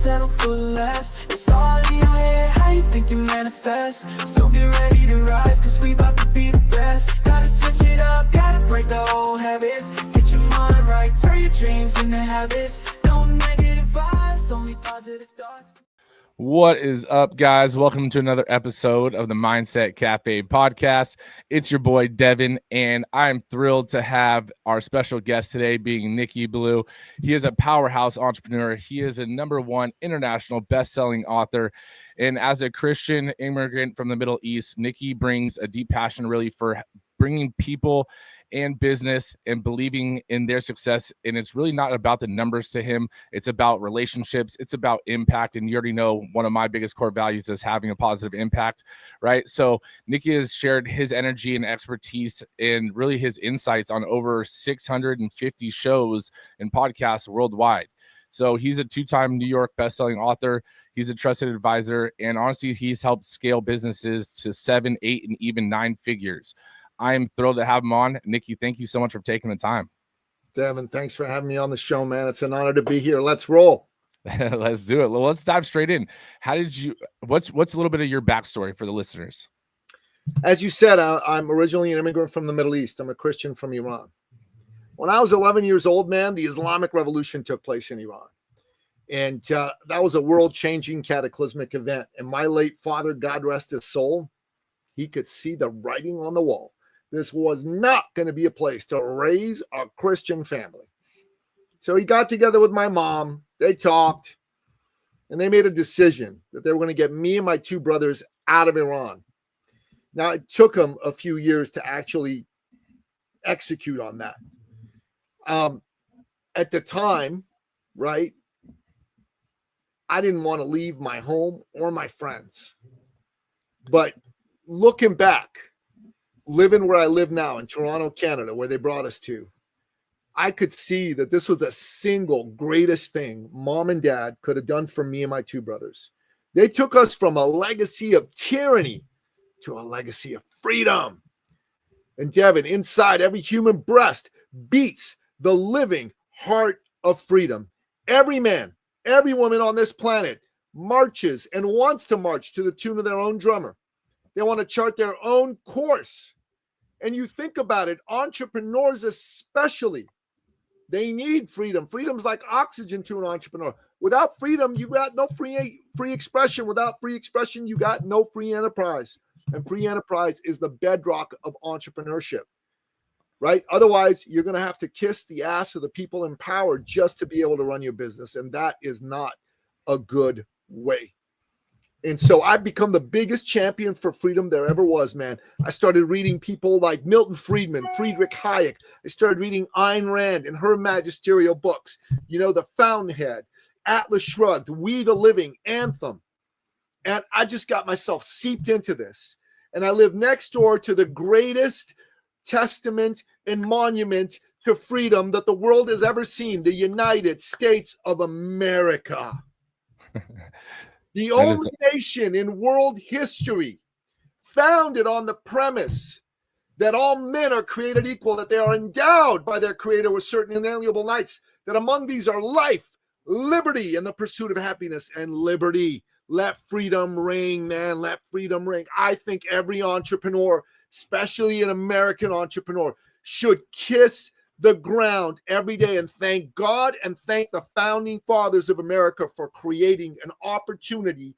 settle for less. It's all in your head, how you think you manifest. So get ready to rise, cause we about to be the best. Gotta switch it up, gotta break the old habits. Get your mind right, turn your dreams into habits. No negative vibes, only positive thoughts. What is up, guys? Welcome to another episode of the Mindset Cafe podcast. It's your boy, Devan, and I'm thrilled to have our special guest today being Nicky Billou. He is a powerhouse entrepreneur. He is a #1 international best-selling author. And as a Christian immigrant from the Middle East, Nicky brings a deep passion really for bringing people and business and believing in their success. And it's really not about the numbers to him. It's about relationships. It's about impact. And you already know one of my biggest core values is having a positive impact, right? So Nicky has shared his energy and expertise and really his insights on over 650 shows and podcasts worldwide. So he's a 2-time New York bestselling author. He's a trusted advisor. And honestly, he's helped scale businesses to 7, 8, and even 9 figures. I am thrilled to have him on. Nicky, thank you so much for taking the time. Devan, thanks for having me on the show, man. It's an honor to be here. Let's roll. Let's do it. Well, let's dive straight in. How did you, what's a little bit of your backstory for the listeners? As you said, I'm originally an immigrant from the Middle East. I'm a Christian from Iran. When I was 11 years old, man, the Islamic Revolution took place in Iran. And that was a world-changing cataclysmic event. And my late father, God rest his soul, he could see the writing on the wall. This was not going to be a place to raise a Christian family. So he got together with my mom. They talked, and they made a decision that they were going to get me and my 2 brothers out of Iran. Now, it took them a few years to actually execute on that. At the time, right, I didn't want to leave my home or my friends. But looking back, living where I live now in Toronto, Canada, where they brought us to, I could see that this was the single greatest thing mom and dad could have done for me and my 2 brothers. They took us from a legacy of tyranny to a legacy of freedom. And Devan, inside every human breast beats the living heart of freedom. Every man, every woman on this planet marches and wants to march to the tune of their own drummer. They want to chart their own course. And you think about it, entrepreneurs especially, they need freedom. Freedom's like oxygen to an entrepreneur. Without freedom, you got no free expression. Without free expression, you got no free enterprise. And free enterprise is the bedrock of entrepreneurship, right? Otherwise, you're going to have to kiss the ass of the people in power just to be able to run your business. And that is not a good way. And so I've become the biggest champion for freedom there ever was, man. I started reading people like Milton Friedman, Friedrich Hayek. I started reading Ayn Rand and her magisterial books. You know, The Fountainhead, Atlas Shrugged, We the Living, Anthem. And I just got myself seeped into this. And I live next door to the greatest testament and monument to freedom that the world has ever seen, the United States of America. The only nation in world history founded on the premise that all men are created equal, that they are endowed by their creator with certain inalienable rights, that among these are life, liberty, and the pursuit of happiness and liberty. Let freedom ring, man. Let freedom ring. I think every entrepreneur, especially an American entrepreneur, should kiss the ground every day and thank God and thank the founding fathers of America for creating an opportunity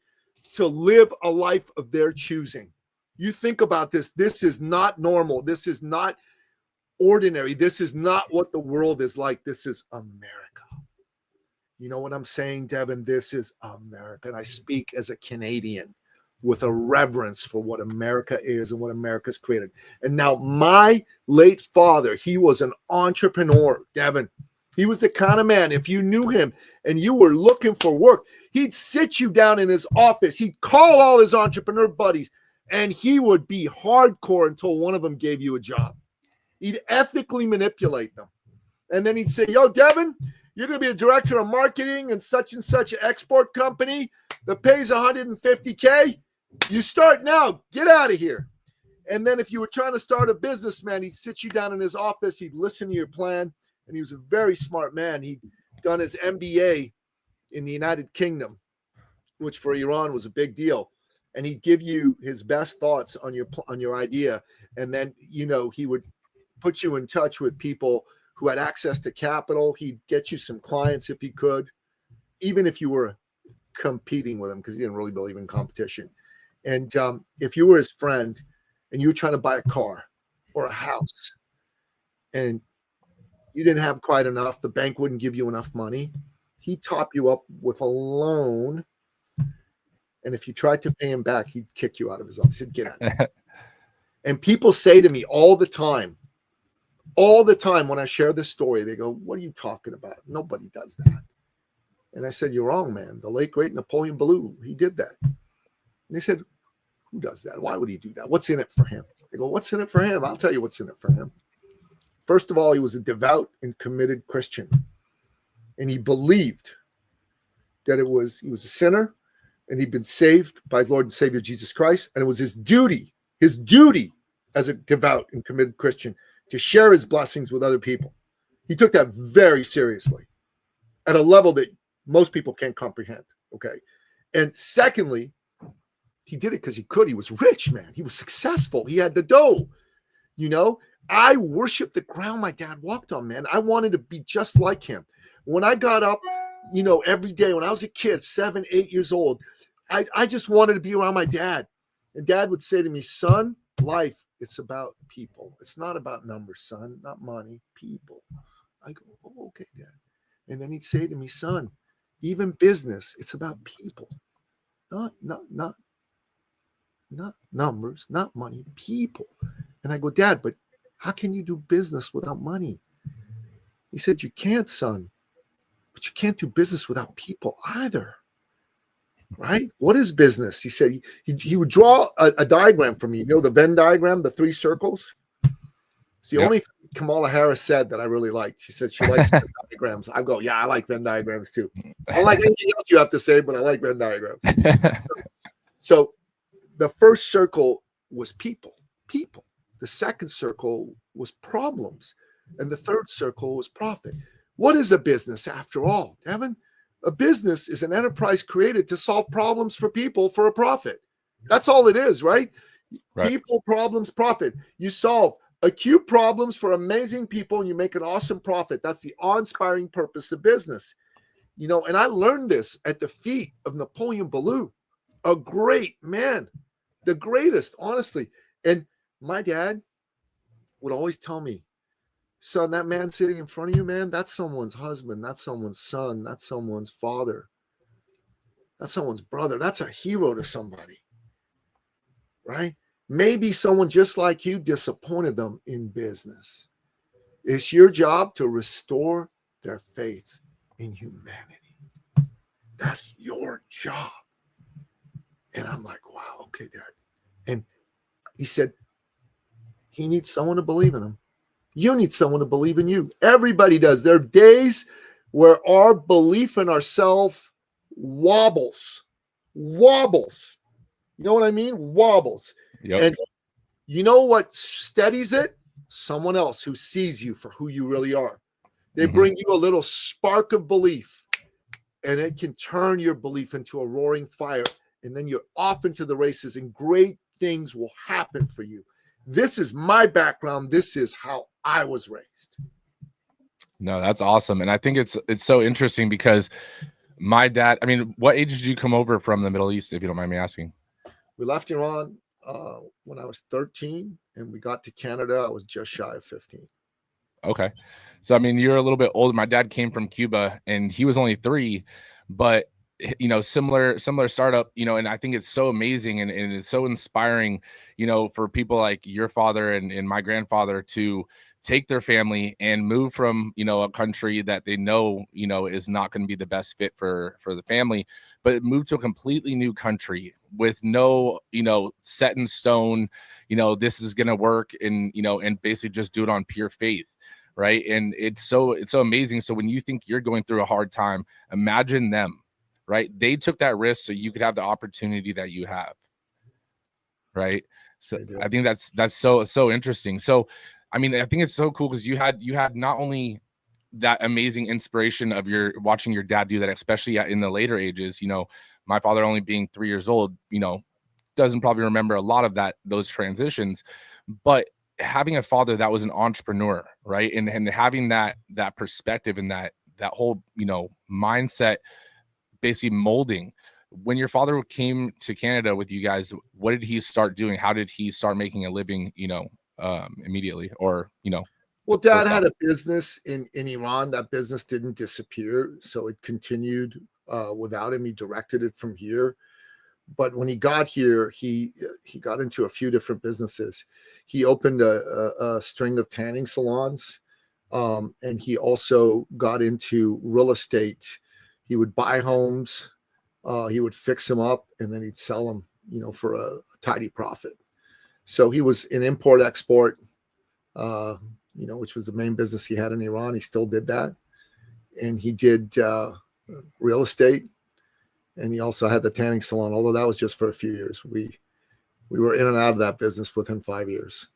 to live a life of their choosing. You think about this. This is not normal. This is not ordinary. This is not what the world is like. This is America. You know what I'm saying, Devan? This is America. And I speak as a Canadian with a reverence for what America is and what America's created. And now my late father, he was an entrepreneur, Devan. He was the kind of man, if you knew him and you were looking for work, he'd sit you down in his office. He'd call all his entrepreneur buddies and he would be hardcore until one of them gave you a job. He'd ethically manipulate them. And then he'd say, yo, Devan, you're going to be a director of marketing in such and such an export company that pays $150K. You start now. Get out of here. And then if you were trying to start a business, man, he'd sit you down in his office. He'd listen to your plan. And he was a very smart man. He'd done his MBA in the United Kingdom, which for Iran was a big deal. And he'd give you his best thoughts on your idea. And then, he would put you in touch with people who had access to capital. He'd get you some clients if he could, even if you were competing with him, because he didn't really believe in competition. And if you were his friend and you were trying to buy a car or a house and you didn't have quite enough, the bank wouldn't give you enough money, he'd top you up with a loan. And if you tried to pay him back, he'd kick you out of his office. He'd get out. And people say to me all the time when I share this story, they go, "What are you talking about? Nobody does that." And I said, "You're wrong, man. The late, great Napoleon Billou, he did that." And they said, "Who does that? Why would he do that? What's in it for him?" They go, "What's in it for him?" I'll tell you what's in it for him. First of all, he was a devout and committed Christian. And he believed that he was a sinner and he'd been saved by his Lord and Savior Jesus Christ. And it was his duty as a devout and committed Christian to share his blessings with other people. He took that very seriously at a level that most people can't comprehend. Okay. And secondly, he did it because he could. He was rich, man. He was successful. He had the dough. I worshiped the ground my dad walked on, man. I wanted to be just like him. When I got up, every day when I was a kid, 7, 8 years old, I just wanted to be around my dad. And dad would say to me, "Son, life, it's about people. It's not about numbers, son, not money, people." I go, "Oh, okay, Dad." And then he'd say to me, "Son, even business, it's about people. Not numbers, not money, people." And I go, "Dad, but how can you do business without money?" He said, "You can't, son, but you can't do business without people either." Right? What is business? He said he would draw a diagram for me. The Venn diagram, the 3 circles. It's the only thing Kamala Harris said that I really liked. She said she likes Venn diagrams. I go, "Yeah, I like Venn diagrams too." I don't like anything else you have to say, but I like Venn diagrams. So the first circle was people. The second circle was problems. And the third circle was profit. What is a business after all, Devan? A business is an enterprise created to solve problems for people for a profit. That's all it is, right? People, problems, profit. You solve acute problems for amazing people and you make an awesome profit. That's the awe-inspiring purpose of business. And I learned this at the feet of Napoleon Billou, a great man, the greatest, honestly. And my dad would always tell me, "Son, that man sitting in front of you, man, that's someone's husband. That's someone's son. That's someone's father. That's someone's brother. That's a hero to somebody." Right? Maybe someone just like you disappointed them in business. It's your job to restore their faith in humanity. That's your job. And I'm like, "Wow, okay, Dad." And he said, he needs someone to believe in him. You need someone to believe in you. Everybody does. There are days where our belief in ourselves wobbles. You know what I mean? Wobbles. Yep. And you know what steadies it? Someone else who sees you for who you really are. They bring you a little spark of belief, and it can turn your belief into a roaring fire. And then you're off into the races, and great things will happen for you. This is my background. This is how I was raised. No, that's awesome. And I think it's so interesting because my dad, what age did you come over from the Middle East, if you don't mind me asking? We left Iran when I was 13, and we got to Canada. I was just shy of 15. Okay. So, you're a little bit older. My dad came from Cuba and he was only 3, but similar startup, and I think it's so amazing and it's so inspiring, for people like your father and my grandfather to take their family and move from, a country that they know, is not going to be the best fit for the family, but move to a completely new country with no, set in stone, this is going to work and basically just do it on pure faith. Right. And it's so amazing. So when you think you're going through a hard time, imagine them. Right. They took that risk so you could have the opportunity that you have. Right. So I think that's so interesting. So, I think it's so cool because you had not only that amazing inspiration of your watching your dad do that, especially in the later ages. My father only being 3 years old, doesn't probably remember a lot of those transitions, but having a father that was an entrepreneur, right? And having that perspective and that whole, mindset basically molding. When your father came to Canada with you guys, what did he start doing? How did he start making a living, immediately, or, Well, Dad first had off? a business in Iran. That business didn't disappear, so it continued without him. He directed it from here. But when he got here, he got into a few different businesses. He opened a string of tanning salons, and he also got into real estate. He would buy homes, he would fix them up, and then he'd sell them, for a tidy profit. So he was in import export, which was the main business he had in Iran. He still did that, and he did real estate. And he also had the tanning salon, although that was just for a few years. We were in and out of that business within 5 years.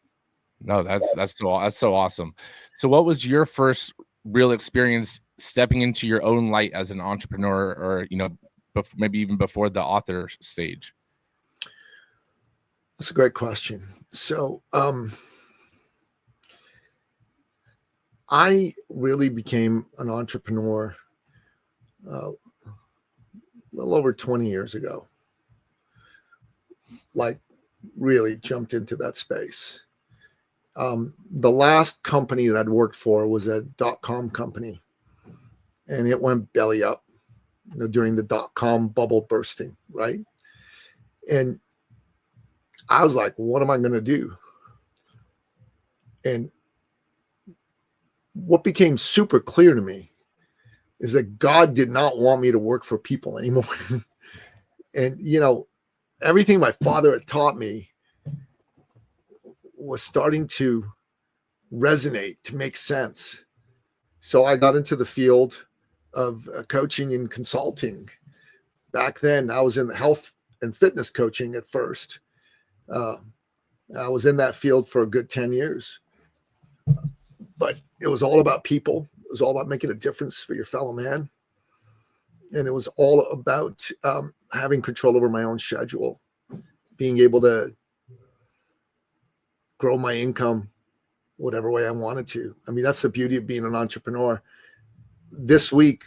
No, that's so awesome. So what was your first real experience stepping into your own light as an entrepreneur, or, maybe even before the author stage? That's a great question. So I really became an entrepreneur a little over 20 years ago. Like, really jumped into that space. The last company that I'd worked for was a .com company, and it went belly up, during the .com bubble bursting, right? And I was like, what am I going to do? And what became super clear to me is that God did not want me to work for people anymore. And, everything my father had taught me was starting to resonate, to make sense. So I got into the field of coaching and consulting. Back then, I was in the health and fitness coaching at first. I was in that field for a good 10 years. But it was all about people. It was all about making a difference for your fellow man. And it was all about having control over my own schedule, being able to grow my income whatever way I wanted to. I mean, that's the beauty of being an entrepreneur. This week,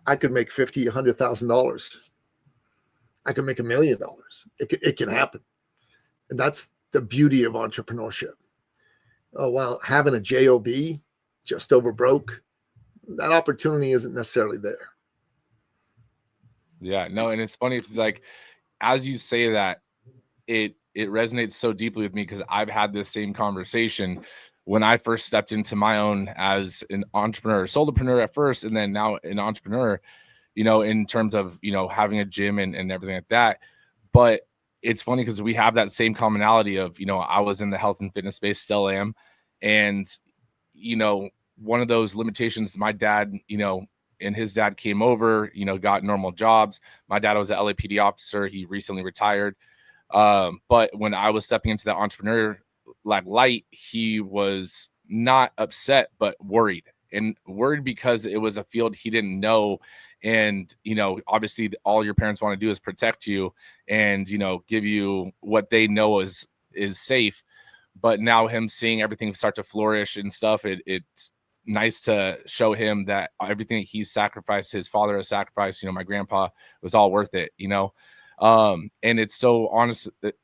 I could make $50,000, $100,000. I could make $1 million. It can happen. And that's the beauty of entrepreneurship. While having a job, just over broke, that opportunity isn't necessarily there. Yeah, no, and it's funny because, like, as you say that, it resonates so deeply with me, because I've had this same conversation when I first stepped into my own as an entrepreneur, solopreneur at first, and then now an entrepreneur, in terms of, having a gym and everything like that. But it's funny because we have that same commonality of, I was in the health and fitness space, still am. And, one of those limitations, my dad, and his dad came over, got normal jobs. My dad was an LAPD officer. He recently retired. But when I was stepping into that entrepreneur light, he was not upset, but worried, and worried because it was a field he didn't know. And, obviously all your parents want to do is protect you and, give you what they know is safe. But now him seeing everything start to flourish and stuff, it's nice to show him that everything he's sacrificed, his father has sacrificed, my grandpa, was all worth it, and it's so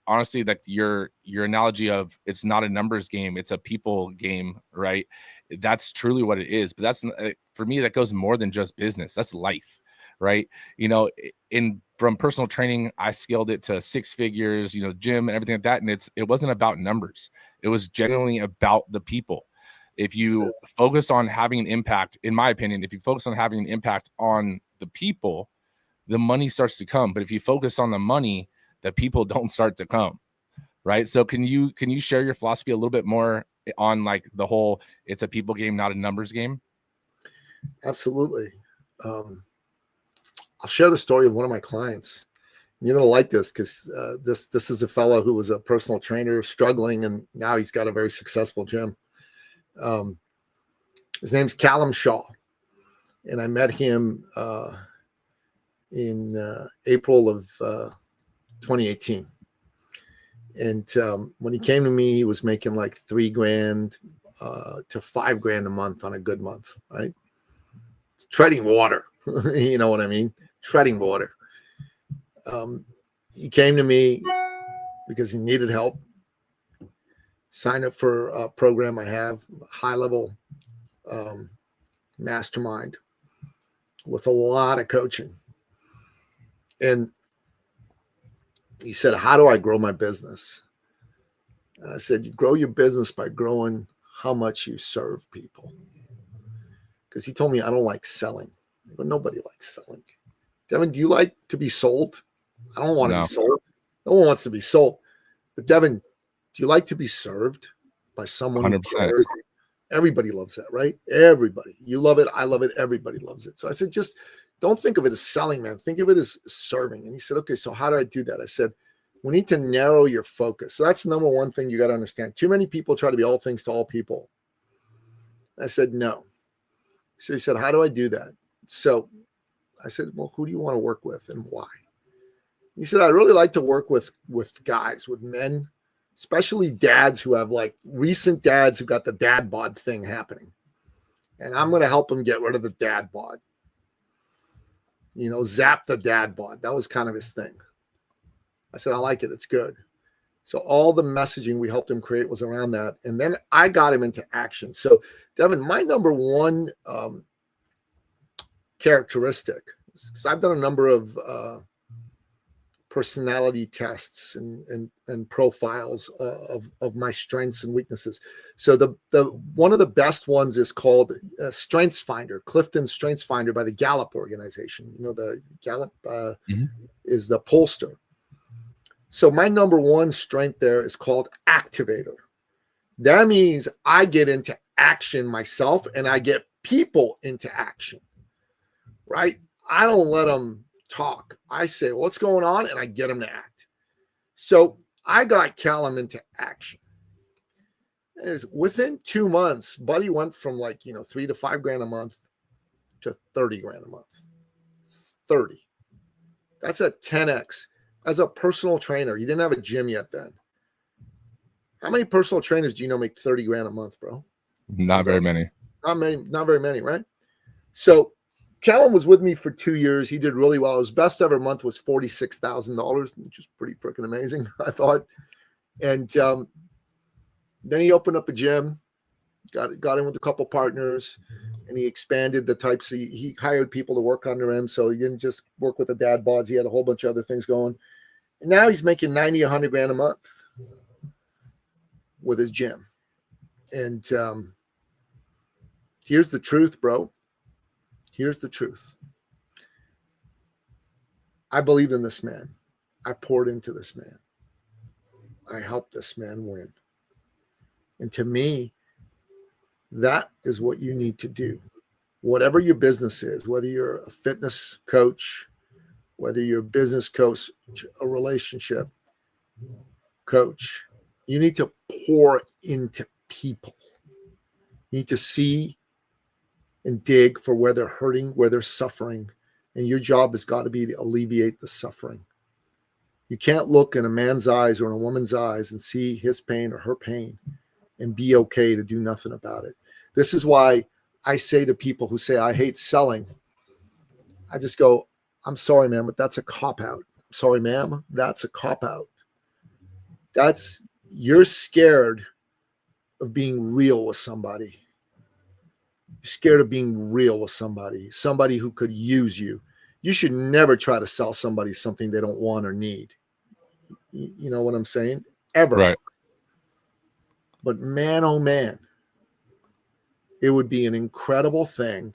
honestly, like your analogy of it's not a numbers game, it's a people game, right? That's truly what it is. But that's, for me, that goes more than just business. That's life, right? From personal training, I scaled it to 6 figures, gym and everything like that. And it wasn't about numbers. It was genuinely about the people. If you focus on having an impact, in my opinion, if you focus on having an impact on the people, the money starts to come. But if you focus on the money, the people don't start to come, right? So can you share your philosophy a little bit more on, like, the whole, it's a people game, not a numbers game? Absolutely. I'll share the story of one of my clients. You're going to like this, because this is a fellow who was a personal trainer, struggling, and now he's got a very successful gym. His name's Callum Shaw. And I met him in April of 2018. And when he came to me, he was making like $3,000 to $5,000 a month on a good month, right? Treading water. You know what I mean? Treading water. He came to me because he needed help. Signed up for a program I have, high level mastermind with a lot of coaching. And he said, how do I grow my business? And I said, you grow your business by growing how much you serve people. Because he told me I don't like selling. But nobody likes selling. Devan, do you like to be sold? I don't want to be sold. No one wants to be sold. But Devan, do you like to be served by someone? 100%. Everybody loves that, right? Everybody. You love it. I love it. Everybody loves it. So I said, just don't think of it as selling, man. Think of it as serving. And he said, okay, so how do I do that? I said, we need to narrow your focus. So that's the number one thing you got to understand. Too many people try to be all things to all people. I said, no. So he said, how do I do that? So I said, well, who do you want to work with and why? He said, I really like to work with guys, with men, especially dads who have like recent dads who got the dad bod thing happening. And I'm going to help them get rid of the dad bod. You know, zap the dad bod. That was kind of his thing. I said, I like it. It's good. So all the messaging we helped him create was around that. And then I got him into action. So Devan, my number one characteristic, because I've done a number of personality tests and profiles of my strengths and weaknesses. So the one of the best ones is called Strengths Finder, Clifton Strengths Finder by the Gallup organization. You know, the Gallup is the pollster. So my number one strength there is called activator. That means I get into action myself and I get people into action, right? I don't let them talk. I say, what's going on? And I get them to act. So I got Callum into action. And within 2 months, Buddy went from like, you know, $3,000 to $5,000 a month to $30,000 a month. 30. That's a 10x. As a personal trainer, you didn't have a gym yet then. How many personal trainers do you know make $30,000 a month, bro? Not very many. Not very many, right? So Callum was with me for 2 years. He did really well. His best ever month was $46,000, which is pretty freaking amazing, I thought. And then he opened up a gym, got in with a couple partners, and he expanded the types. He hired people to work under him, so he didn't just work with the dad bods. He had a whole bunch of other things going. And now he's making $90,000, $100,000 a month with his gym. And here's the truth, bro. Here's the truth. I believed in this man. I poured into this man. I helped this man win. And to me, that is what you need to do. Whatever your business is, whether you're a fitness coach, whether you're a business coach, a relationship coach, you need to pour into people. You need to see and dig for where they're hurting, where they're suffering. And your job has got to be to alleviate the suffering. You can't look in a man's eyes or in a woman's eyes and see his pain or her pain and be okay to do nothing about it. This is why I say to people who say, I hate selling, I just go, I'm sorry, ma'am, but that's a cop-out. Sorry, ma'am, that's a cop-out. You're scared of being real with somebody. You're scared of being real with somebody who could use you. You should never try to sell somebody something they don't want or need. You know what I'm saying? Ever. Right. But man, oh man, it would be an incredible thing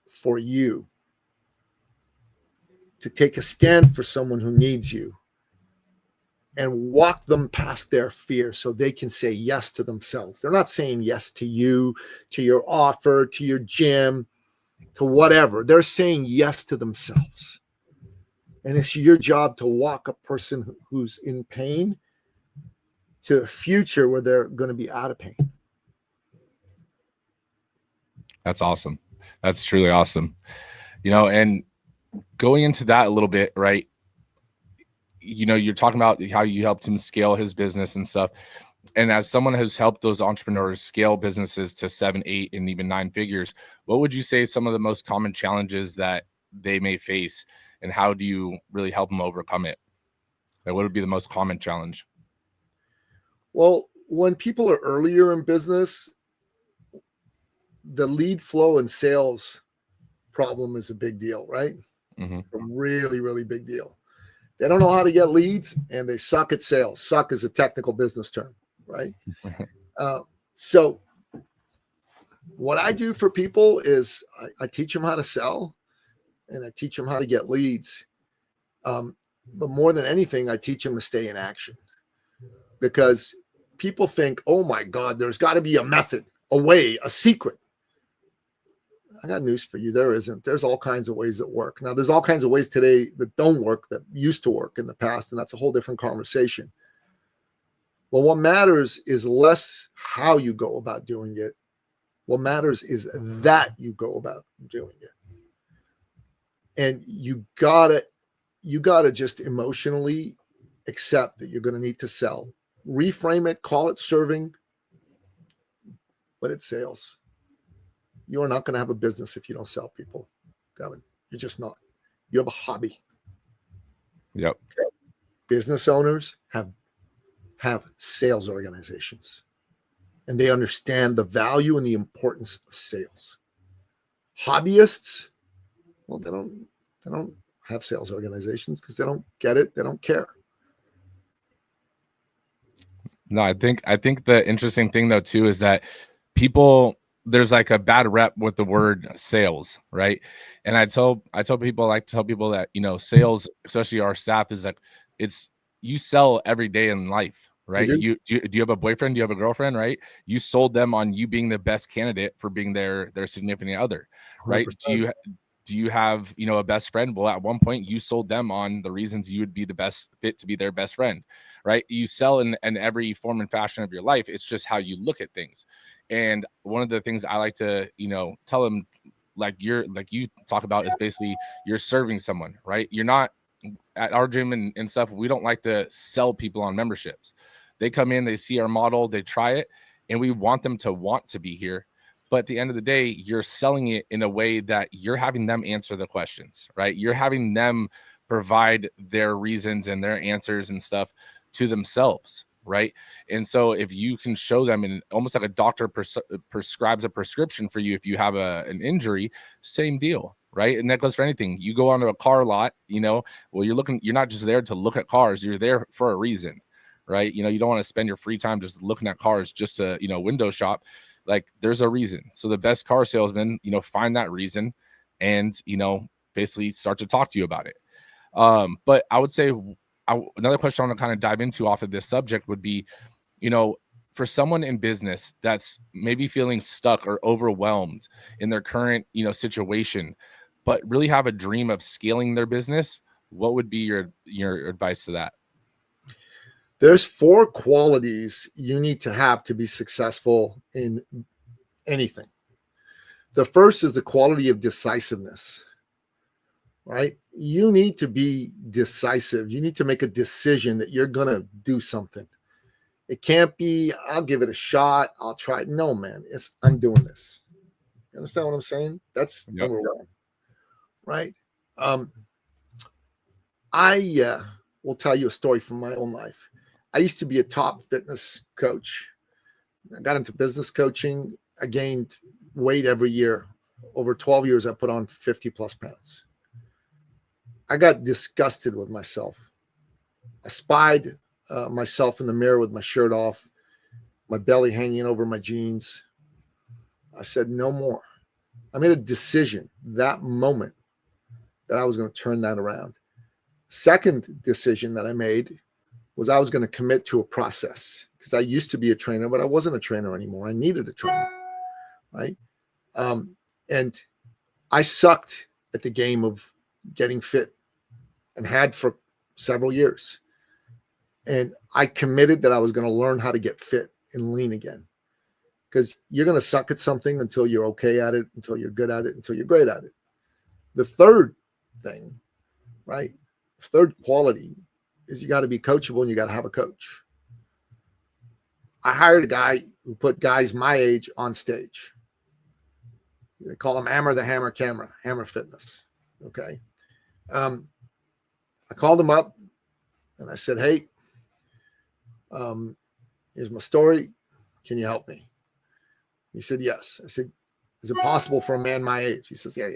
for you to take a stand for someone who needs you and walk them past their fear so they can say yes to themselves. They're not saying yes to you, to your offer, to your gym, to whatever. They're saying yes to themselves. And it's your job to walk a person who's in pain to a future where they're going to be out of pain. That's awesome. That's truly awesome. And going into that a little bit, right? You're talking about how you helped him scale his business and stuff. And as someone who's helped those entrepreneurs scale businesses to 7, 8, and even 9 figures, what would you say some of the most common challenges that they may face, and how do you really help them overcome it? Like, what would be the most common challenge? Well, when people are earlier in business, the lead flow and sales problem is a big deal, right? Mm-hmm. A really, really big deal. They don't know how to get leads, and they suck at sales. Suck is a technical business term, right? So what I do for people is I teach them how to sell, and I teach them how to get leads. But more than anything, I teach them to stay in action, because people think, oh my God, there's got to be a method, a way, a secret. I got news for you. There isn't. There's all kinds of ways that work. Now, there's all kinds of ways today that don't work, that used to work in the past, and that's a whole different conversation. Well, what matters is less how you go about doing it. What matters is that you go about doing it. And you gotta just emotionally accept that you're going to need to sell. Reframe it, call it serving, but it's sales. You are not going to have a business if you don't sell people, Devin. You're just not. You have a hobby. Yep. Business owners have sales organizations, and they understand the value and the importance of sales. Hobbyists, well, they don't have sales organizations because they don't get it. They don't care. No, I think the interesting thing though too is that there's like a bad rep with the word sales, right? And I tell people that, sales, especially our staff, is like, you sell every day in life, right? Do you have a boyfriend? Do you have a girlfriend, right? You sold them on you being the best candidate for being their significant other, right? 100%. Do you have, a best friend? Well, at one point you sold them on the reasons you would be the best fit to be their best friend, right? You sell in every form and fashion of your life. It's just how you look at things. And one of the things I like to, tell them, like you talk about, is basically you're serving someone, right? You're not at our gym and stuff. We don't like to sell people on memberships. They come in, they see our model, they try it, and we want them to want to be here. But at the end of the day, you're selling it in a way that you're having them answer the questions, right? You're having them provide their reasons and their answers and stuff to themselves, right? And so if you can show them, and almost like a doctor prescribes a prescription for you if you have an injury, same deal, right? And that goes for anything. You go onto a car lot, well, you're not just there to look at cars, you're there for a reason, right? You don't want to spend your free time just looking at cars just to, window shop. Like, there's a reason. So the best car salesman, find that reason and, basically start to talk to you about it. But I would say another question I want to kind of dive into off of this subject would be, for someone in business that's maybe feeling stuck or overwhelmed in their current, situation, but really have a dream of scaling their business, what would be your advice to that? There's 4 qualities you need to have to be successful in anything. The first is the quality of decisiveness, right? You need to be decisive. You need to make a decision that you're going to do something. It can't be, I'll give it a shot, I'll try it. No, man, I'm doing this. You understand what I'm saying? That's number 1, right? I will tell you a story from my own life. I used to be a top fitness coach. I got into business coaching. I gained weight every year. Over 12 years, I put on 50 plus pounds. I got disgusted with myself. I spied myself in the mirror with my shirt off, my belly hanging over my jeans. I said, no more. I made a decision that moment that I was going to turn that around. Second decision that I made was I was going to commit to a process, because I used to be a trainer, but I wasn't a trainer anymore. I needed a trainer, right? And I sucked at the game of getting fit and had for several years. And I committed that I was going to learn how to get fit and lean again. because you're going to suck at something until you're okay at it, until you're good at it, until you're great at it. The third thing, right? Third quality is you got to be coachable and you got to have a coach. I hired a guy who put guys my age on stage. They call him Hammer the Hammer Camera, Hammer Fitness. Okay. I called him up and I said, hey, here's my story. Can you help me? He said, yes. I said, is it possible for a man my age? He says, yeah.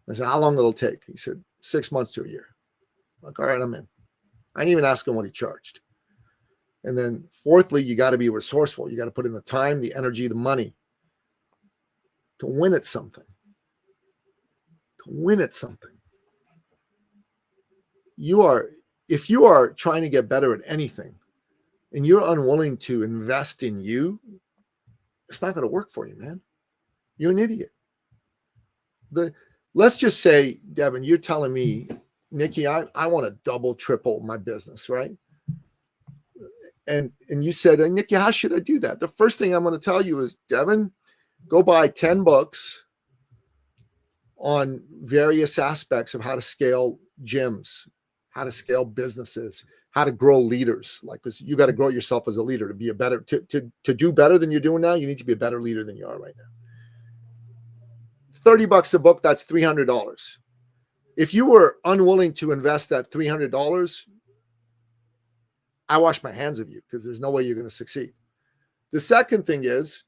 I said, how long will it take? He said, 6 months to a year. I'm like, all right, I'm in. I didn't even ask him what he charged. And then fourthly, you got to be resourceful. You got to put in the time, the energy, the money to win at something. To win at something. If you are trying to get better at anything and you're unwilling to invest in you, it's not going to work for you, man. You're an idiot. Let's just say, Devan, you're telling me, Nicky, I want to double, triple my business, right? And you said, Nicky, how should I do that? The first thing I'm going to tell you is, Devan, go buy 10 books on various aspects of how to scale gyms, how to scale businesses, how to grow leaders. Like this, you got to grow yourself as a leader to be a better, to do better than you're doing now. You need to be a better leader than you are right now. $30 a book, that's $300. If you were unwilling to invest that $300, I wash my hands of you because there's no way you're going to succeed. The second thing is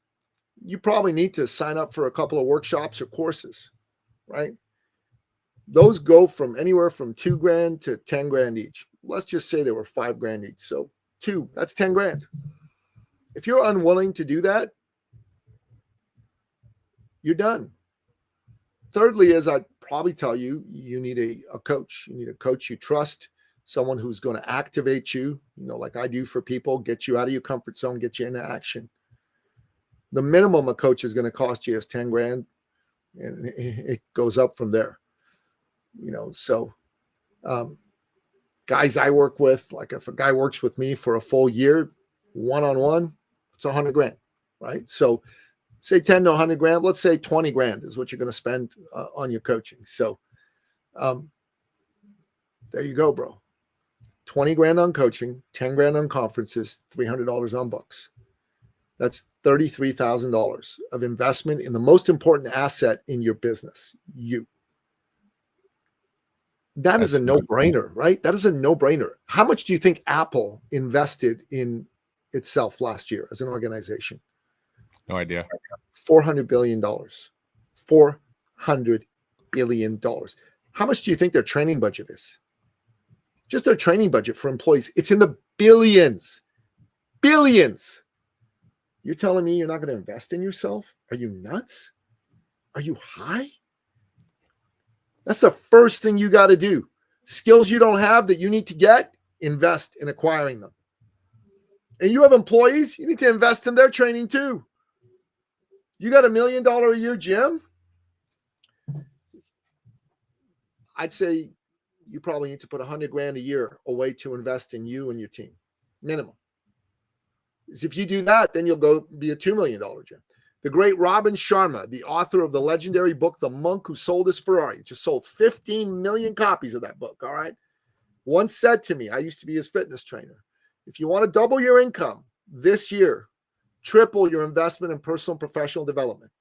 you probably need to sign up for a couple of workshops or courses, right? Those go from anywhere from $2,000 to $10,000 each. Let's just say they were $5,000 each. So that's $10,000. If you're unwilling to do that, you're done. Thirdly, is I'd probably tell you, you need a coach. You need a coach you trust, someone who's going to activate you, like I do for people, get you out of your comfort zone, get you into action. The minimum a coach is going to cost you is $10,000, and it goes up from there. So guys I work with, like if a guy works with me for a full year, one-on-one, it's $100,000, right? So say 10 to 100 grand, let's say 20 grand is what you're going to spend on your coaching. So there you go, bro. 20 grand on coaching, 10 grand on conferences, $300 on books. That's $33,000 of investment in the most important asset in your business, you. That's is a no-brainer, right? That is a no-brainer. How much do you think Apple invested in itself last year as an organization? No idea. $400 billion. $400 billion. How much do you think their training budget is? Just their training budget for employees. It's in the billions. Billions. You're telling me you're not going to invest in yourself? Are you nuts? Are you high? That's the first thing you got to do. Skills you don't have that you need to get, invest in acquiring them. And you have employees, you need to invest in their training too. You got $1 million a year gym? I'd say you probably need to put $100,000 a year away to invest in you and your team, minimum. Because if you do that, then you'll go be a $2 million gym. The great Robin Sharma, the author of the legendary book, The Monk Who Sold His Ferrari, just sold 15 million copies of that book, all right? Once said to me, I used to be his fitness trainer, if you want to double your income this year, triple your investment in personal and professional development.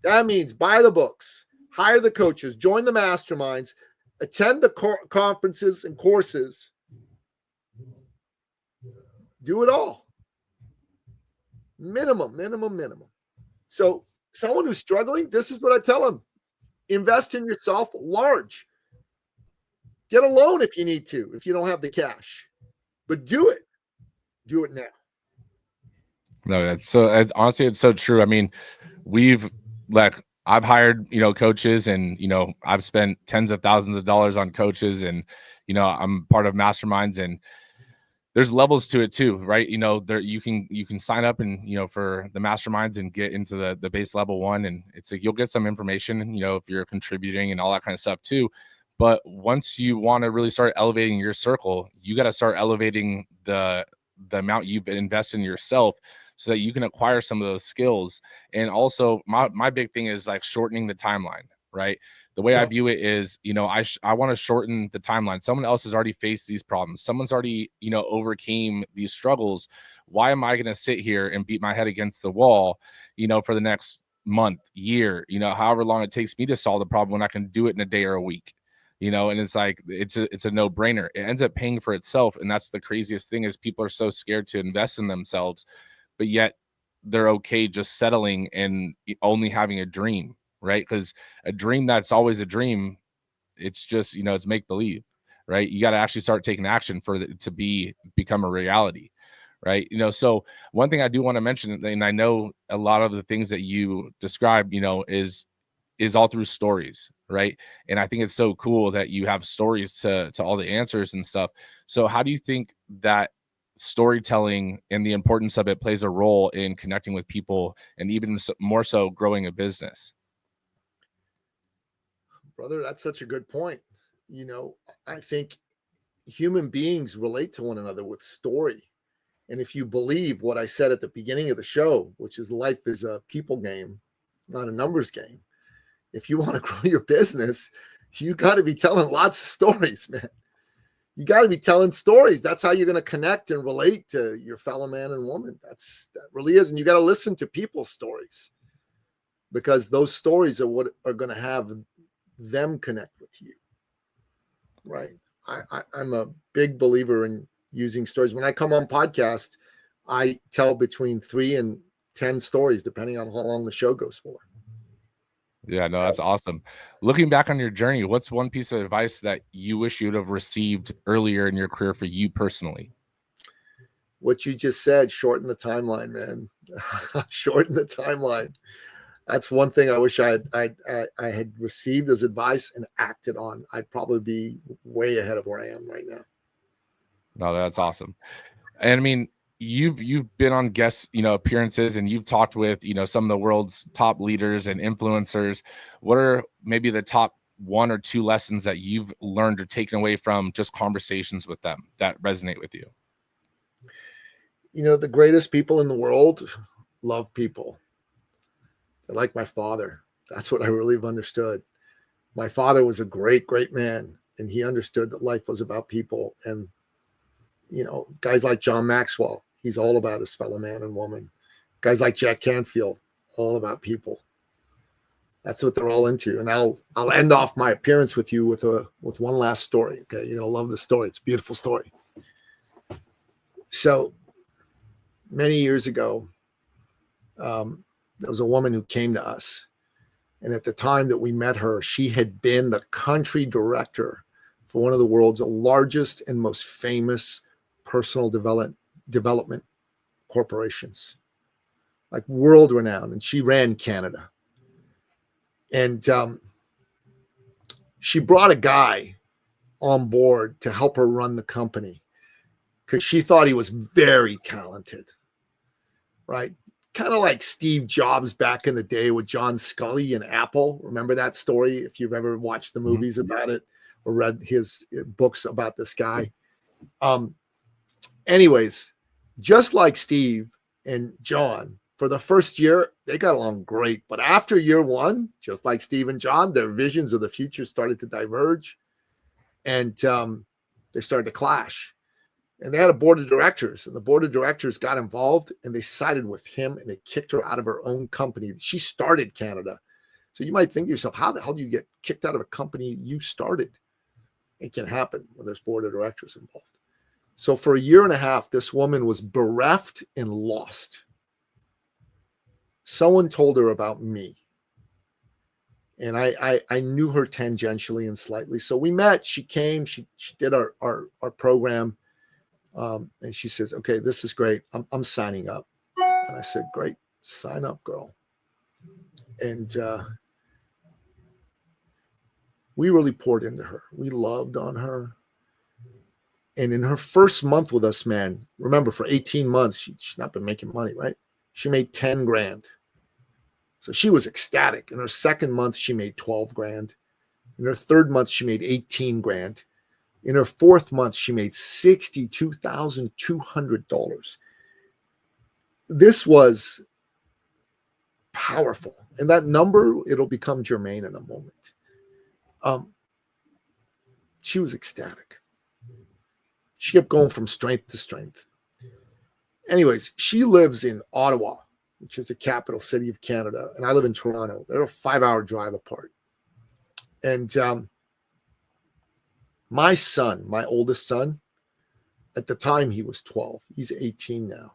That means buy the books, hire the coaches, join the masterminds, attend the conferences and courses. Do it all. Minimum. So someone who's struggling, this is what I tell them. Invest in yourself large. Get a loan if you need to, if you don't have the cash. But do it. Do it now. No, that's so honestly, it's so true. I mean, I've hired, coaches, and, I've spent tens of thousands of dollars on coaches, and, I'm part of masterminds, and there's levels to it too, right? There you can sign up and, for the masterminds and get into the base level one. And it's like, you'll get some information, if you're contributing and all that kind of stuff too. But once you want to really start elevating your circle, you got to start elevating the amount you've invested in yourself, so that you can acquire some of those skills. And also my big thing is like shortening the timeline, right? The way I view it is, I want to shorten the timeline. Someone else has already faced these problems. Someone's already, overcame these struggles. Why am I going to sit here and beat my head against the wall, for the next month, year, however long it takes me to solve the problem when I can do it in a day or a week, and it's like, it's a no-brainer. It ends up paying for itself. And that's the craziest thing, is people are so scared to invest in themselves, but yet they're okay just settling and only having a dream, right? Because a dream that's always a dream, it's just, it's make believe, right? You got to actually start taking action for it to become a reality, right? So one thing I do want to mention, and I know a lot of the things that you describe, is all through stories, right? And I think it's so cool that you have stories to all the answers and stuff. So how do you think that storytelling and the importance of it plays a role in connecting with people, and even more so growing a business? Brother, that's such a good point. I think human beings relate to one another with story. And if you believe what I said at the beginning of the show, which is life is a people game, not a numbers game. If you want to grow your business, you got to be telling lots of stories, man. You got to be telling stories. That's how you're going to connect and relate to your fellow man and woman. That really is. And you got to listen to people's stories, because those stories are what are going to have them connect with you, right? I'm a big believer in using stories. When I come on podcast, I tell between 3 and 10 stories, depending on how long the show goes for. Yeah, no, that's awesome. Looking back on your journey, what's one piece of advice that you wish you'd have received earlier in your career for you personally? What you just said, shorten the timeline, man. Shorten the timeline. That's one thing I wish I had received as advice and acted on. I'd probably be way ahead of where I am right now. No, that's awesome. And I mean, you've been on guest, appearances, and you've talked with, some of the world's top leaders and influencers. What are maybe the top 1 or 2 lessons that you've learned or taken away from just conversations with them that resonate with you? The greatest people in the world love people. They're like my father. That's what I really have understood. My father was a great, great man, and he understood that life was about people. And, guys like John Maxwell, he's all about his fellow man and woman. Guys like Jack Canfield, all about people. That's what they're all into. And I'll end off my appearance with you with one last story. Okay. You're going to love the story. It's a beautiful story. So many years ago, there was a woman who came to us. And at the time that we met her, she had been the country director for one of the world's largest and most famous personal development corporations, like world renowned. And she ran Canada. And she brought a guy on board to help her run the company because she thought he was very talented, right? Kind of like Steve Jobs back in the day with John Scully and Apple. Remember that story? If you've ever watched the movies about it or read his books about this guy. Anyways, just like Steve and John, for the first year, they got along great. But after year 1, just like Steve and John, their visions of the future started to diverge, and they started to clash. And they had a board of directors, and the board of directors got involved, and they sided with him, and they kicked her out of her own company. She started Canada. So you might think to yourself, how the hell do you get kicked out of a company you started? It can happen when there's board of directors involved. So for a year and a half, this woman was bereft and lost. Someone told her about me. And I knew her tangentially and slightly. So we met. She came. She did our program. And she says, okay, this is great. I'm signing up. And I said, great, sign up, girl. And we really poured into her. We loved on her. And in her first month with us, man, remember for 18 months, she's not been making money, right? She made 10 grand. So she was ecstatic. In her second month, she made 12 grand. In her third month, she made 18 grand. In her fourth month, she made $62,200. this was powerful. And that number, it'll become germane in a moment. She was ecstatic. She kept going from strength to strength. Anyways, she lives in Ottawa, which is the capital city of Canada, and I live in Toronto. They're a 5-hour drive apart. And my son, my oldest son, at the time he was 12. He's 18 now.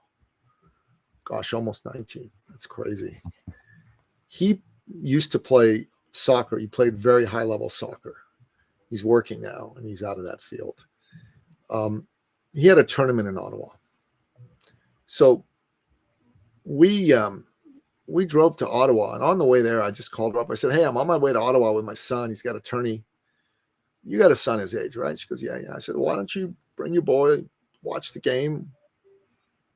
Gosh, almost 19. That's crazy. He used to play soccer. He played very high-level soccer. He's working now, and he's out of that field. He had a tournament in Ottawa. So we drove to Ottawa, and on the way there, I just called her up. I said, hey, I'm on my way to Ottawa with my son. He's got a tourney. You got a son his age, right? She goes, yeah. I said, well, why don't you bring your boy, watch the game.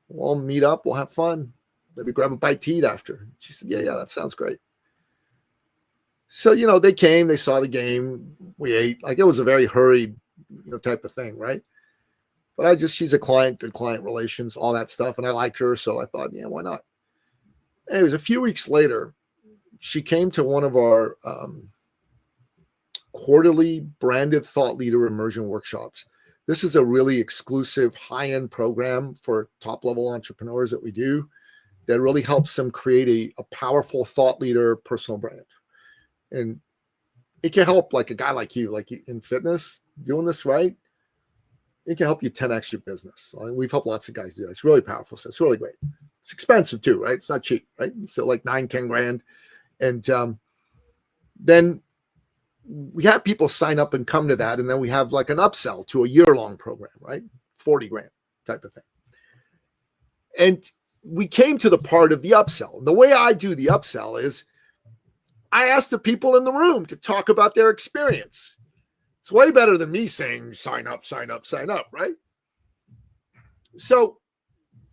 We'll meet up. We'll have fun. Maybe grab a bite to eat after. She said, yeah, that sounds great. So, they came, they saw the game. We ate. Like, it was a very hurried, type of thing, right? But she's a client, good client relations, all that stuff. And I liked her. So I thought, yeah, why not? Anyways, a few weeks later, she came to one of our quarterly branded thought leader immersion workshops. This is a really exclusive high-end program for top-level entrepreneurs that we do that really helps them create a powerful thought leader personal brand. And it can help like a guy like you in fitness, doing this right. It can help you 10x your business. We've helped lots of guys do that. It's really powerful. So it's really great. It's expensive too, right? It's not cheap, right? So like 9-10 grand. And then we have people sign up and come to that. And then we have like an upsell to a year-long program, right? 40 grand type of thing. And we came to the part of the upsell. The way I do the upsell is I ask the people in the room to talk about their experience. It's way better than me saying, sign up, sign up, sign up, right? So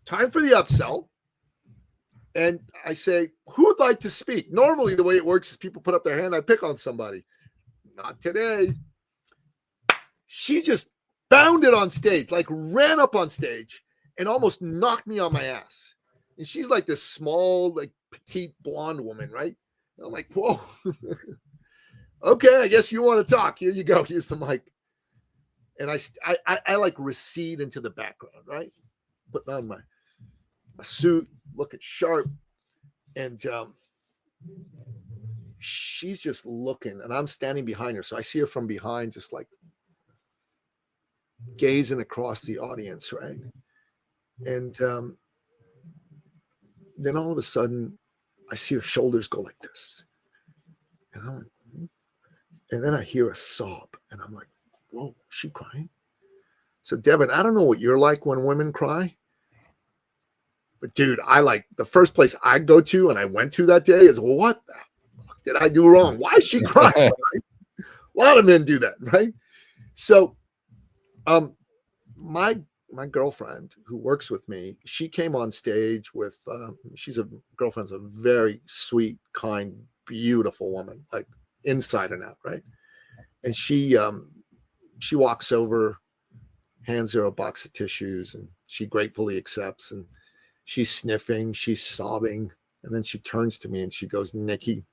time for the upsell. And I say, who would like to speak? Normally the way it works is people put up their hand. I pick on somebody. Not today. She just bounded on stage, like ran up on stage and almost knocked me on my ass. And she's like this small, like petite blonde woman, right? And I'm like, whoa. Okay, I guess you want to talk. Here you go. Here's the mic. And I like recede into the background, right? Putting on my suit, looking sharp. And she's just looking, and I'm standing behind her. So I see her from behind, just like gazing across the audience, right? And then all of a sudden, I see her shoulders go like this. And I'm like, and then I hear a sob, and I'm like, whoa, is she crying? So Devan, I don't know what you're like when women cry, but dude, the first place I go to and I went to that day is, well, what the fuck did I do wrong? Why is she crying? Right? A lot of men do that, right? So my girlfriend who works with me, she came on stage with, girlfriend's a very sweet, kind, beautiful woman, like inside and out, right? And she walks over, hands her a box of tissues, and she gratefully accepts, and she's sniffing, she's sobbing, and then she turns to me and she goes, Nicky,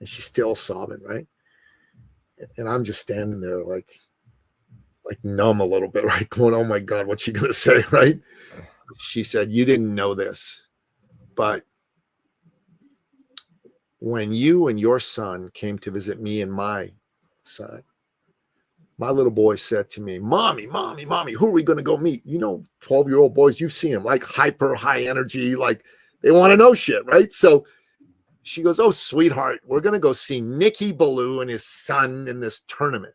and she's still sobbing, right? And I'm just standing there like numb a little bit, right? Going, oh my God, what's she gonna say, right? She said, you didn't know this, but when you and your son came to visit me and my son, my little boy said to me, mommy, who are we going to go meet? 12-year-old boys, you've seen them, like hyper high energy, like they want to know shit, right? So she goes, oh, sweetheart, we're going to go see Nicky Billou and his son in this tournament.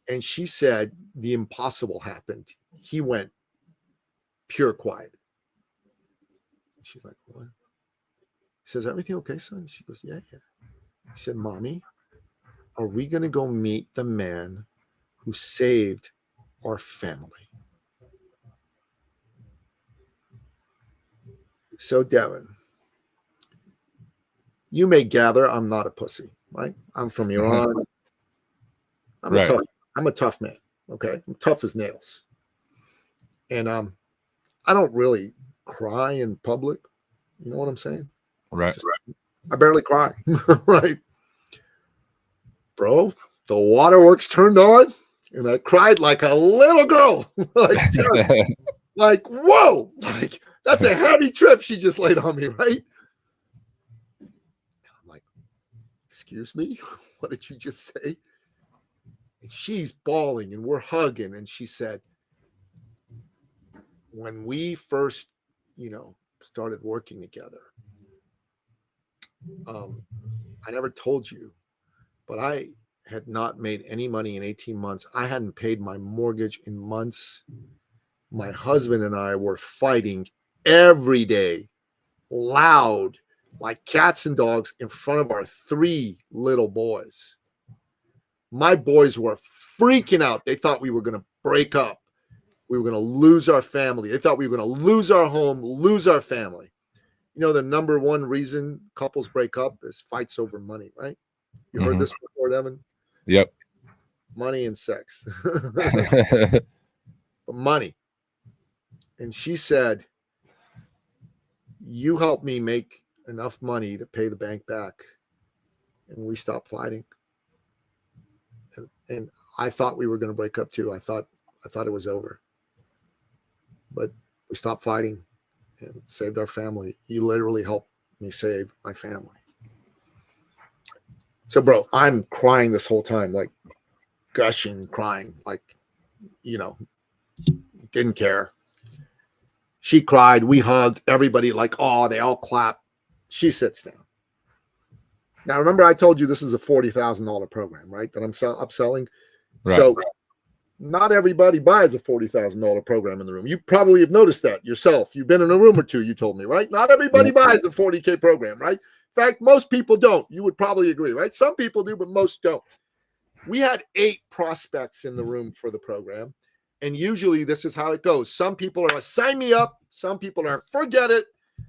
And she said, the impossible happened. He went pure quiet. She's like, what? He says, everything okay, son? She goes, yeah. He said, mommy, are we going to go meet the man who saved our family? So, Devan, you may gather I'm not a pussy, right? I'm from Iran. I'm a tough man, okay? I'm tough as nails. And I don't really cry in public. You know what I'm saying? Right. I barely cry. Right. Bro, the waterworks turned on and I cried like a little girl. like, whoa, like that's a heavy trip she just laid on me, right? I'm like, excuse me, what did you just say? And she's bawling and we're hugging. And she said, when we first, started working together, I never told you, but I had not made any money in 18 months. I hadn't paid my mortgage in months. My husband and I were fighting every day, loud, like cats and dogs in front of our 3 little boys. My boys were freaking out. They thought we were going to break up. We were going to lose our family. They thought we were going to lose our home, lose our family. The number one reason couples break up is fights over money, right? You heard this before, Devan? Yep. Money and sex. But money. And she said, you helped me make enough money to pay the bank back. And we stopped fighting. And I thought we were going to break up too. I thought it was over. But we stopped fighting and saved our family. You literally helped me save my family. So, bro, I'm crying this whole time, like gushing, crying, like, didn't care. She cried. We hugged. Everybody like, oh, they all clap. She sits down. Now, remember I told you this is a $40,000 program, right? That I'm upselling. Right. So not everybody buys a $40,000 program in the room. You probably have noticed that yourself. You've been in a room or two, you told me, right? Not everybody buys a 40K program, right? In fact, most people don't. You would probably agree, right? Some people do, but most don't. We had 8 prospects in the room for the program. And usually this is how it goes. Some people are, sign me up. Some people are, forget it.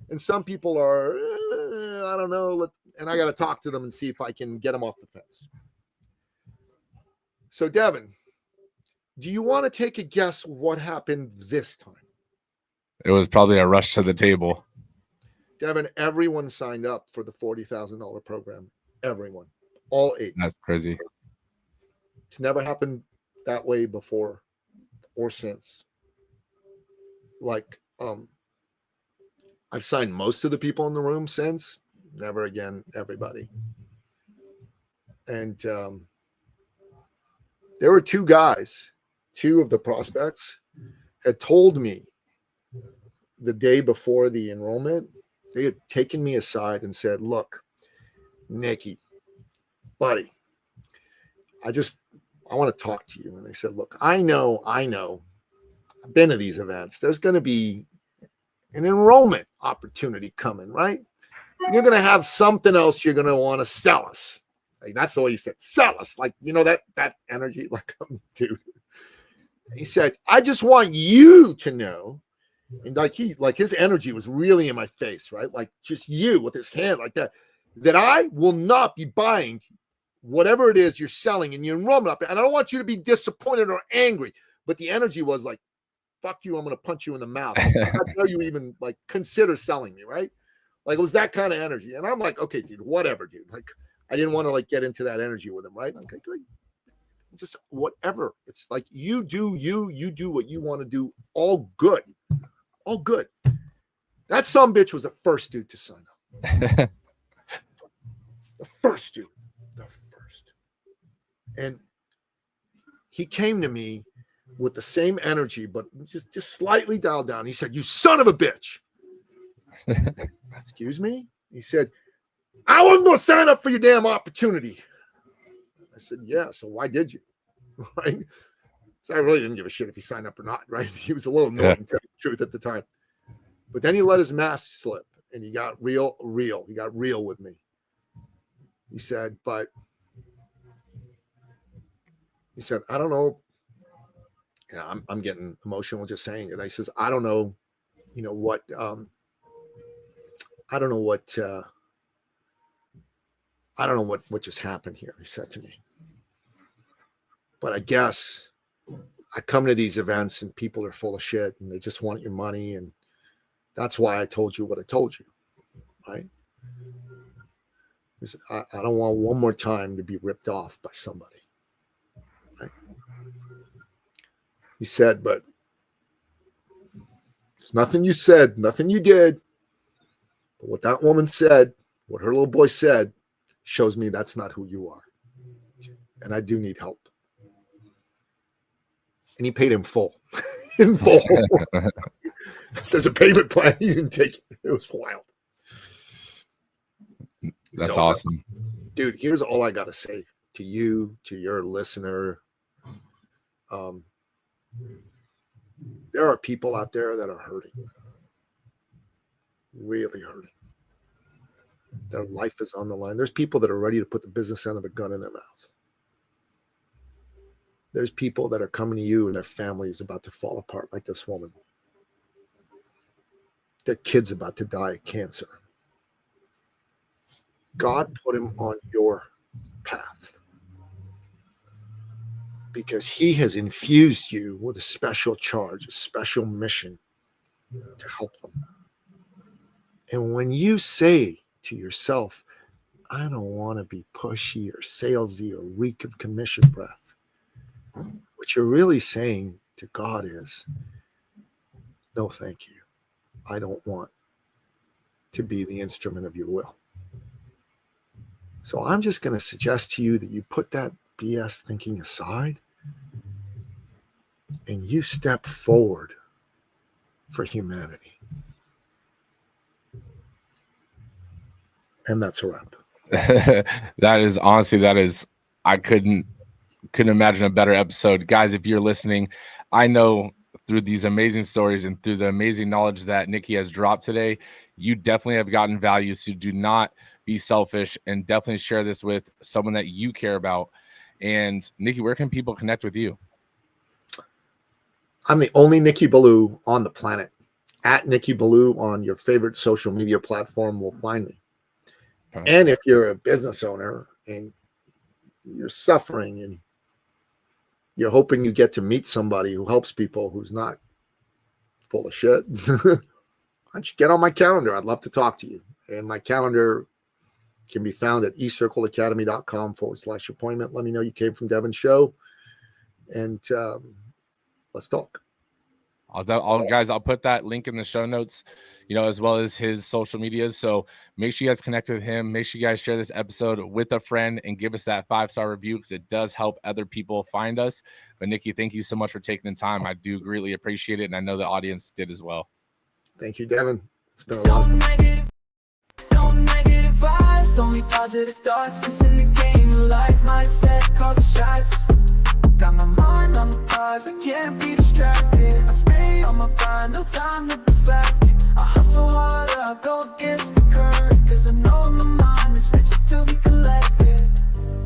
And some people are, I don't know. And I got to talk to them and see if I can get them off the fence. So, Devan, do you want to take a guess what happened this time? It was probably a rush to the table. Devan, everyone signed up for the $40,000 program. Everyone. All 8. That's crazy. It's never happened that way before or since. Like, I've signed most of the people in the room since. Never again, everybody. And there were 2 guys, 2 of the prospects had told me the day before the enrollment, they had taken me aside and said, look, Nicky, buddy, I want to talk to you. And they said, look, I know, I've been to these events. There's going to be an enrollment opportunity coming, right? You're going to have something else you're going to want to sell us. Like, that's the way he said, sell us. Like, that energy, like, dude. He said, I just want you to know. And like his energy was really in my face, right? Like just you with his hand like that I will not be buying whatever it is you're selling in your enrollment up there. And I don't want you to be disappointed or angry, but the energy was like, fuck you, I'm going to punch you in the mouth. How dare you even like consider selling me, right? Like it was that kind of energy. And I'm like, okay, dude, whatever, dude. Like I didn't want to like get into that energy with him, right? Okay, good. Just whatever. It's like you do what you want to do. All good. All good. That sumbitch was the first dude to sign up. The first dude. The first. And he came to me with the same energy, but just slightly dialed down. He said, you son of a bitch. Excuse me? He said, I wasn't going to sign up for your damn opportunity. I said, yeah, so why did you? Right? So I really didn't give a shit if he signed up or not, right? He was a little annoying, to tell you the truth at the time. But then he let his mask slip and he got real. He got real with me. He said, I don't know. Yeah, I'm getting emotional just saying it. I says, I don't know, what just happened here, he said to me. But I guess I come to these events and people are full of shit and they just want your money. And That's why I told you what I told you, right? Because I don't want one more time to be ripped off by somebody, right? He said, but there's nothing you said, nothing you did. But what that woman said, what her little boy said, shows me that's not who you are. And I do need help. And he paid in full. In full. There's a payment plan. He didn't take it. It was wild. That's awesome. Dude, here's all I got to say to you, to your listener. There are people out there that are hurting. Really hurting. Their life is on the line. There's people that are ready to put the business end of a gun in their mouth. There's people that are coming to you and their family is about to fall apart like this woman. Their kid's about to die of cancer. God put him on your path because he has infused you with a special charge, a special mission to help them. And when you say to yourself, I don't want to be pushy or salesy or reek of commission breath, what you're really saying to God is, no, thank you. I don't want to be the instrument of your will. So I'm just going to suggest to you that you put that BS thinking aside and you step forward for humanity. And that's a wrap. I couldn't imagine a better episode. Guys, if you're listening, I know through these amazing stories and through the amazing knowledge that Nicky has dropped today, you definitely have gotten value. So do not be selfish and definitely share this with someone that you care about. And Nicky, where can people connect with you? I'm the only Nicky Billou on the planet. At Nicky Billou on your favorite social media platform will find me. Okay. And if you're a business owner and you're suffering and you're hoping you get to meet somebody who helps people who's not full of shit, why don't you get on my calendar? I'd love to talk to you. And my calendar can be found at ecircleacademy.com/appointment. Let me know you came from Devan's show. And let's talk. I'll put that link in the show notes, as well as his social media. So make sure you guys connect with him. Make sure you guys share this episode with a friend and give us that 5-star review because it does help other people find us. But Nicky, thank you so much for taking the time. I do greatly appreciate it. And I know the audience did as well. Thank you, Devan. It's been a lot of fun. No negative vibes, only positive thoughts. Cause in the game of life, mindset calls the shots. Got my mind on the prize, I can't be distracted. I stay on my grind, no time to be slack.